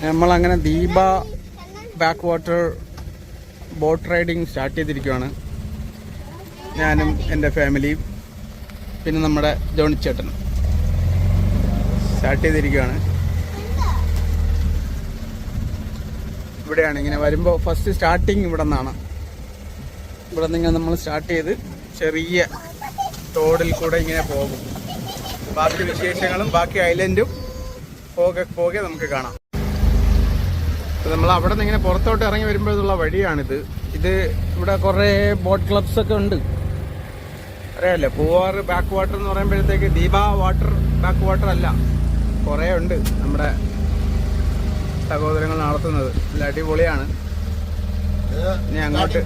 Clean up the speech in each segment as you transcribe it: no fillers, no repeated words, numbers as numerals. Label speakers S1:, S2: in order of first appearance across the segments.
S1: നമ്മളങ്ങനെ Deepa back water boat riding start ചെയ്തിരിക്കുകയാണ്. ഞാനും എൻ്റെ ഫാമിലിയും പിന്നെ നമ്മുടെ ജോണിച്ചേട്ടനും സ്റ്റാർട്ട് ചെയ്തിരിക്കുകയാണ്. ഇവിടെയാണ് ഇങ്ങനെ വരുമ്പോൾ ഫസ്റ്റ് സ്റ്റാർട്ടിങ് ഇവിടെ നിന്നാണ്. ഇവിടെ നിന്ന് നമ്മൾ സ്റ്റാർട്ട് ചെയ്ത് ചെറിയ തോടിൽ കൂടെ ഇങ്ങനെ പോകും. ബാക്കി വിശേഷങ്ങളും ബാക്കി ഐലൻഡും പോകെ നമുക്ക് കാണാം. നമ്മൾ അവിടെ നിന്ന് ഇങ്ങനെ പുറത്തോട്ട് ഇറങ്ങി വരുമ്പോഴുള്ള വഴിയാണിത്. ഇത് ഇവിടെ കുറേ ബോട്ട് ക്ലബ്സ് ഒക്കെ ഉണ്ട്. അറിയാമല്ലോ, പൂവാർ ബാക്ക് വാട്ടർ എന്ന് പറയുമ്പോഴത്തേക്ക് ദീപ വാട്ടർ ബാക്ക് വാട്ടർ അല്ല, കുറേ ഉണ്ട് നമ്മുടെ സഹോദരങ്ങൾ നടത്തുന്നത്. നല്ല അടിപൊളിയാണ്. ഇനി അങ്ങോട്ട്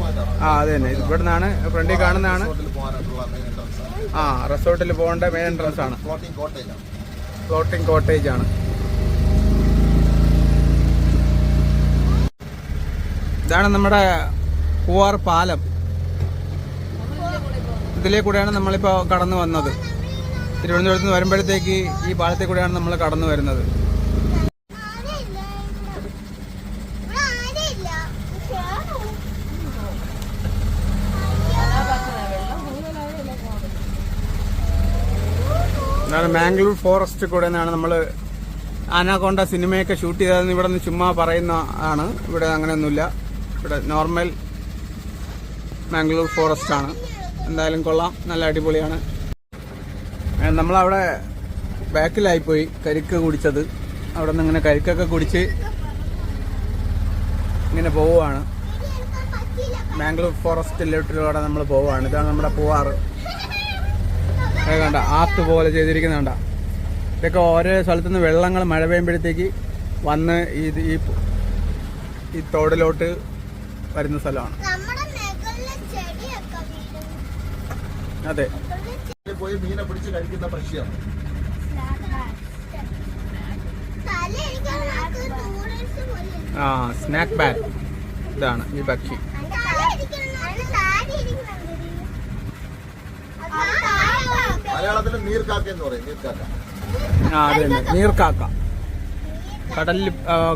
S1: അത് തന്നെ ഇവിടെ നിന്നാണ് ഫ്രണ്ടിൽ കാണുന്നതാണ്. റിസോർട്ടിൽ പോകേണ്ട മെയിൻ എൻട്രൻസ് ആണ്. ഫ്ലോട്ടിംഗ് കോട്ടേജ് ആണ്. ഇതാണ് നമ്മുടെ പൂവാർ പാലം. ഇതിലേ കൂടെയാണ് നമ്മളിപ്പോൾ കടന്നു വന്നത്. തിരുവനന്തപുരത്ത് നിന്ന് വരുമ്പോഴത്തേക്ക് ഈ പാലത്തിൽ കൂടെയാണ് നമ്മൾ കടന്നു വരുന്നത്. ഇതാണ് മാംഗ്ലൂർ ഫോറസ്റ്റ് കൂടെ നിന്നാണ് നമ്മൾ അനാകൊണ്ട സിനിമയൊക്കെ ഷൂട്ട് ചെയ്തതെന്ന് ഇവിടെ നിന്ന് ചുമ്മാ പറയുന്ന ആണ്. ഇവിടെ അങ്ങനെയൊന്നുമില്ല. ഇവിടെ നോർമൽ മാംഗ്ലൂർ ഫോറസ്റ്റ് ആണ്. എന്തായാലും കൊള്ളാം, നല്ല അടിപൊളിയാണ്. നമ്മളവിടെ ബാക്കിലായിപ്പോയി കരിക്ക് കുടിച്ചത്. അവിടെ നിന്ന് ഇങ്ങനെ കരിക്കൊക്കെ കുടിച്ച് ഇങ്ങനെ പോവുകയാണ്. മാംഗ്ലൂർ ഫോറസ്റ്റിലോട്ടിലൂടെ നമ്മൾ പോവുകയാണ്. ഇതാണ് നമ്മുടെ പൂവാറ്. കണ്ട ആർട്ട് പോലെ ചെയ്തിരിക്കുന്ന കണ്ട. ഇതൊക്കെ ഓരോ സ്ഥലത്തുനിന്ന് വെള്ളങ്ങൾ മഴ പെയ്യുമ്പോഴത്തേക്ക് വന്ന് ഈ തോടിലോട്ട് വരുന്ന സ്ഥലമാണ്. അതെ,
S2: പോയി മീനെ പിടിച്ച് കഴിക്കുന്ന പക്ഷിയാണ്.
S1: Snack bat. ഇതാണ് ഈ പക്ഷി.
S2: മലയാളത്തിൽ നീർക്കാക്ക എന്ന് പറയും.
S1: അത് തന്നെ, നീർക്കാക്ക. കടലിൽ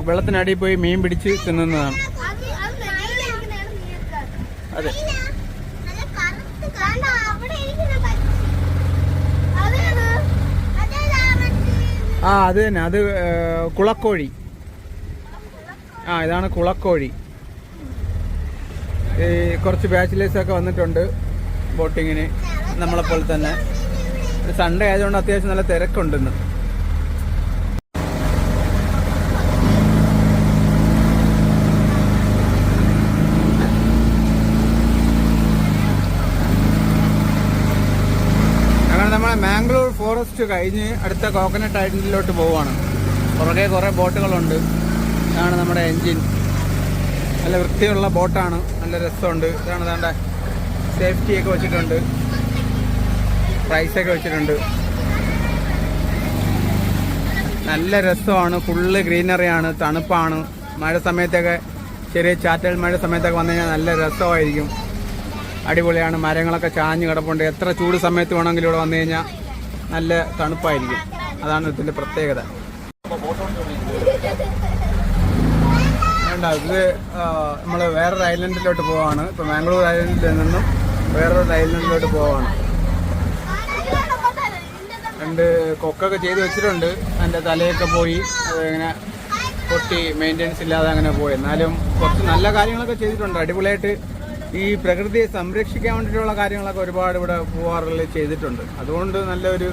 S1: വെള്ളത്തിനടിയിൽ പോയി മീൻ പിടിച്ച് തിന്നുന്നതാണ്. അതെ, അത് തന്നെ. അത് കുളക്കോഴി. ഇതാണ് കുളക്കോഴി. ഈ കുറച്ച് ബാച്ചിലേഴ്സൊക്കെ വന്നിട്ടുണ്ട് ബോട്ടിങ്ങിന്, നമ്മളെപ്പോലെ തന്നെ. സൺഡേ ആയതുകൊണ്ട് അത്യാവശ്യം നല്ല തിരക്കുണ്ടെന്ന്. അങ്ങനെ നമ്മൾ മാംഗ്ലൂർ ഫോറസ്റ്റ് കഴിഞ്ഞ് അടുത്ത കോക്കനട്ട് ഐലൻഡിലോട്ട് പോവുകയാണ്. പുറകെ കുറേ ബോട്ടുകളുണ്ട്. ഇതാണ് നമ്മുടെ എൻജിൻ. നല്ല വൃത്തിയുള്ള ബോട്ടാണ്, നല്ല രസമുണ്ട്. ഇതാണ് വേണ്ട സേഫ്റ്റിയൊക്കെ വെച്ചിട്ടുണ്ട്, പ്രൈസൊക്കെ വെച്ചിട്ടുണ്ട്. നല്ല രസമാണ്. ഫുള്ള് ഗ്രീനറിയാണ്, തണുപ്പാണ്. മഴ സമയത്തൊക്കെ ചെറിയ ചാറ്റൽ മഴ സമയത്തൊക്കെ വന്നു കഴിഞ്ഞാൽ നല്ല രസമായിരിക്കും. അടിപൊളിയാണ്. മരങ്ങളൊക്കെ ചാഞ്ഞ് കിടപ്പുണ്ട്. എത്ര ചൂട് സമയത്ത് വേണമെങ്കിലും ഇവിടെ വന്നു കഴിഞ്ഞാൽ നല്ല തണുപ്പായിരിക്കും. അതാണ് ഇതിൻ്റെ പ്രത്യേകത. വേണ്ട, ഇത് നമ്മൾ വേറൊരു ഐലൻഡിലോട്ട് പോവാണ്. ഇപ്പോൾ മാംഗ്ലൂർ ഐലൻഡിൽ നിന്നും വേറൊരു ഐലൻഡിലോട്ട് പോവാണ്. 2 കൊക്കൊക്കെ ചെയ്ത് വെച്ചിട്ടുണ്ട്. അതിൻ്റെ തലയൊക്കെ പോയി, അതിങ്ങനെ പൊട്ടി മെയിൻ്റെനൻസ് ഇല്ലാതെ അങ്ങനെ പോയി. എന്നാലും കുറച്ച് നല്ല കാര്യങ്ങളൊക്കെ ചെയ്തിട്ടുണ്ട്. അടിപൊളിയായിട്ട് ഈ പ്രകൃതിയെ സംരക്ഷിക്കാൻ വേണ്ടിയിട്ടുള്ള കാര്യങ്ങളൊക്കെ ഒരുപാട് ഇവിടെ പൂവാറിൽ ചെയ്തിട്ടുണ്ട്. അതുകൊണ്ട് നല്ലൊരു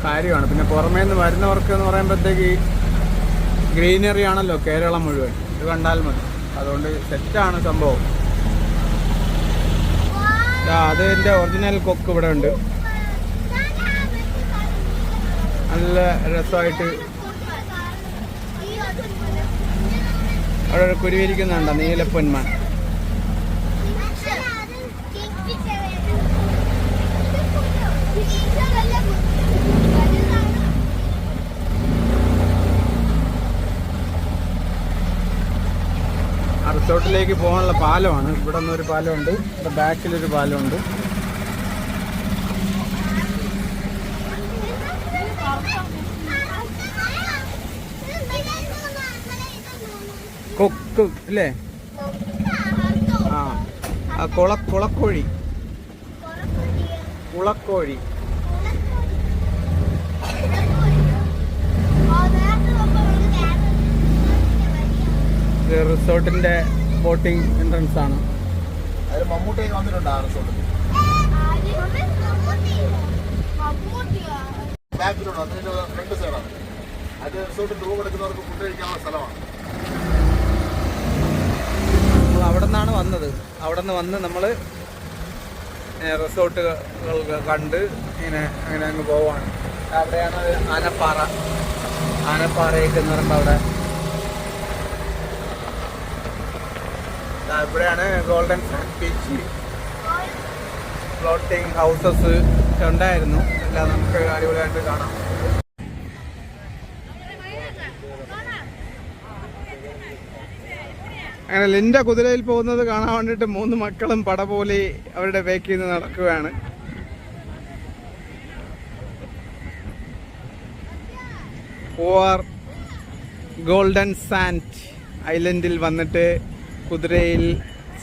S1: കാര്യമാണ്. പിന്നെ പുറമേ നിന്ന് വരുന്നവർക്ക് എന്ന് പറയുമ്പോഴത്തേക്ക് ഗ്രീനറി ആണല്ലോ കേരളം മുഴുവൻ. ഇത് കണ്ടാൽ മതി. അതുകൊണ്ട് സെറ്റാണ് സംഭവം. അതിൻ്റെ ഒറിജിനൽ കൊക്ക് ഇവിടെ ഉണ്ട്. നല്ല രസമായിട്ട് അവിടെ ഒരു കുരുവിരിക്കുന്നുണ്ടോ, നീലപ്പൊന്മാൻ. റിസോർട്ടിലേക്ക് പോകാനുള്ള പാലമാണ്. ഇവിടെ നിന്നൊരു പാലമുണ്ട്, ഇവിടെ ബാക്കിലൊരു പാലമുണ്ട്. കൊക്ക് അല്ലേ? ആ കുളക്കോഴി. കുളക്കോഴി. ഇത് റിസോർട്ടിന്റെ ബോട്ടിംഗ് എൻട്രൻസ് ആണ്.
S2: അതിൽ മമ്മൂട്ടിയൊക്കെ വന്നിട്ടുണ്ട് ആ റിസോർട്ടിൽ. ബാക്കിലുണ്ട്, അതിന്റെ ഫ്രണ്ട് സൈഡാണ്. അത് റിസോർട്ടിൽ റൂം എടുക്കുന്നവർക്ക് ഫുഡ് കഴിക്കാനുള്ള സ്ഥലമാണ്.
S1: നമ്മൾ അവിടെ നിന്നാണ് വന്നത്. അവിടെ നിന്ന് വന്ന് നമ്മൾ റിസോർട്ടുകൾ കണ്ട് ഇങ്ങനെ അങ്ങനെ അങ്ങ് പോവാണ്. അവിടെയാണ് ആനപ്പാറ. ആനപ്പാറയൊക്കെ എന്ന് പറയുമ്പോൾ അവിടെ ഇവിടെയാണ് golden sand beach, floating houses ഉണ്ടായിരുന്നു. എല്ലാം നമുക്ക് അടിപൊളിയായിട്ട് കാണാം. അങ്ങനെ ലിൻഡ കുതിരയിൽ പോകുന്നത് കാണാൻ വേണ്ടിയിട്ട് 3 മക്കളും പട പോലെ അവരുടെ ബേക്കിൽ നിന്ന് നടക്കുകയാണ്. പൂവാർ ഗോൾഡൻ സാൻഡ് ഐലൻഡിൽ വന്നിട്ട് കുതിരയിൽ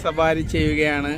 S1: സവാരി ചെയ്യുകയാണ്.